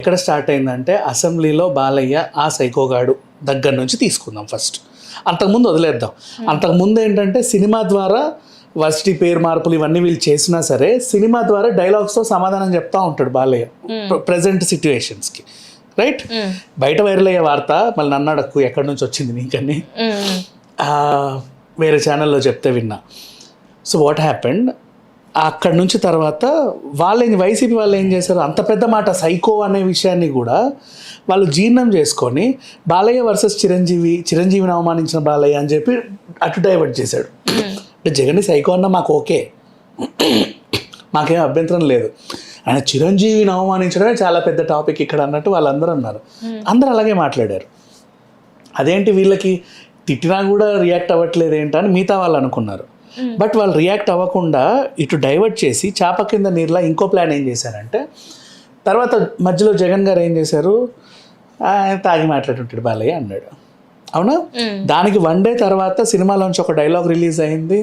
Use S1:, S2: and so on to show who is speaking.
S1: ఎక్కడ స్టార్ట్ అయిందంటే అసెంబ్లీలో బాలయ్య ఆ సైకోగాడు దగ్గర నుంచి తీసుకుందాం ఫస్ట్. అంతకుముందు వదిలేద్దాం. అంతకుముందు ఏంటంటే సినిమా ద్వారా వర్సిటీ పేరు మార్పులు ఇవన్నీ వీళ్ళు చేసినా సరే సినిమా ద్వారా డైలాగ్స్తో సమాధానం చెప్తా ఉంటాడు బాలయ్య ప్రజెంట్ సిచ్యువేషన్స్కి. రైట్, బయట వైరల్ అయ్యే వార్త మళ్ళీ నన్ను అడక్కు ఎక్కడి నుంచి వచ్చింది నీకని, వేరే ఛానల్లో చెప్తే విన్నా. సో వాట్ హ్యాపెండ్, అక్కడి నుంచి తర్వాత వైసీపీ వాళ్ళు ఏం చేశారు, అంత పెద్ద మాట సైకో అనే విషయాన్ని కూడా వాళ్ళు జీర్ణం చేసుకొని బాలయ్య వర్సెస్ చిరంజీవిని అవమానించిన బాలయ్య అని చెప్పి అటు డైవర్ట్ చేశాడు. అంటే జగన్ని సైకో అన్న మాకు ఓకే, మాకేం అభ్యంతరం లేదు, ఆయన చిరంజీవిని అవమానించడమే చాలా పెద్ద టాపిక్ ఇక్కడ అన్నట్టు వాళ్ళందరూ అన్నారు. అందరూ అలాగే మాట్లాడారు. అదేంటి వీళ్ళకి తిట్టినా కూడా రియాక్ట్ అవ్వట్లేదు ఏంటని మిగతా వాళ్ళు అనుకున్నారు. బట్ వాళ్ళు రియాక్ట్ అవ్వకుండా ఇటు డైవర్ట్ చేసి చాప కింద నీరులా ఇంకో ప్లాన్ ఏం చేశారంటే, తర్వాత మధ్యలో జగన్ గారు ఏం చేశారు, తాగి మాట్లాడుతుంటాడు బాలయ్య అన్నాడు. అవునా, దానికి 1 డే తర్వాత సినిమాలోంచి ఒక డైలాగ్ రిలీజ్ అయింది.